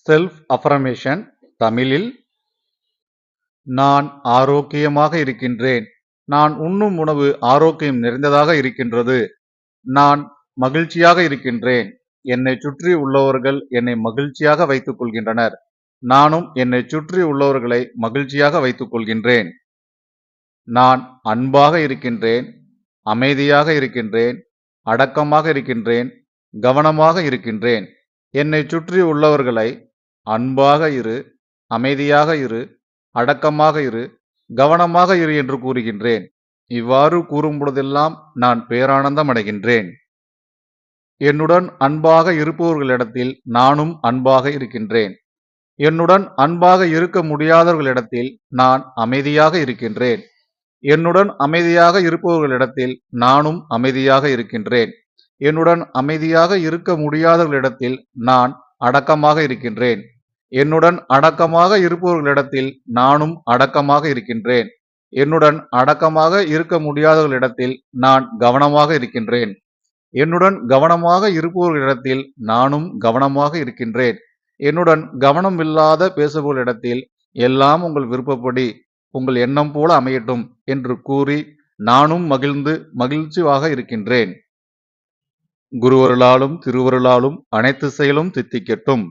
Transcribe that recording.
Self affirmation தமிழில் நான் ஆரோக்கியமாக இருக்கின்றேன். நான் உண்ணும் உணவு ஆரோக்கியம் நிறைந்ததாக இருக்கின்றது. நான் மகிழ்ச்சியாக இருக்கின்றேன். என்னைச் சுற்றி உள்ளவர்கள் என்னை மகிழ்ச்சியாக வைத்துக் கொள்கின்றனர். நானும் என்னைச் சுற்றி உள்ளவர்களை மகிழ்ச்சியாக வைத்துக் கொள்கின்றேன். நான் அன்பாக இருக்கின்றேன். அமைதியாக இருக்கின்றேன். அடக்கமாக இருக்கின்றேன். கவனமாக இருக்கின்றேன். என்னைச் சுற்றி உள்ளவர்களை அன்பாக இரு, அமைதியாக இரு, அடக்கமாக இரு, கவனமாக இரு என்று கூறுகின்றேன். இவ்வாறு கூறும் பொழுதெல்லாம் நான் பேரானந்தம் அடைகின்றேன். என்னுடன் அன்பாக இருப்பவர்களிடத்தில் நானும் அன்பாக இருக்கின்றேன். என்னுடன் அன்பாக இருக்க முடியாதவர்களிடத்தில் நான் அமைதியாக இருக்கின்றேன். என்னுடன் அமைதியாக இருப்பவர்களிடத்தில் நானும் அமைதியாக இருக்கின்றேன். என்னுடன் அமைதியாக இருக்க முடியாதவர்களிடத்தில் நான் அடக்கமாக இருக்கின்றேன். என்னுடன் அடக்கமாக இருப்பவர்களிடத்தில் நானும் அடக்கமாக இருக்கின்றேன். என்னுடன் அடக்கமாக இருக்க முடியாதவர்களிடத்தில் நான் கவனமாக இருக்கின்றேன். என்னுடன் கவனமாக இருப்பவர்களிடத்தில் நானும் கவனமாக இருக்கின்றேன். என்னுடன் கவனமில்லாத பேசுபவர்களிடத்தில் எல்லாம் உங்கள் விருப்பப்படி, உங்கள் எண்ணம் போல அமையட்டும் என்று கூறி நானும் மகிழ்ந்து மகிழ்ச்சியாக இருக்கின்றேன். குருவருளாலும் திருவருளாலும் அனைத்து செயலும் சித்திக்கட்டும்.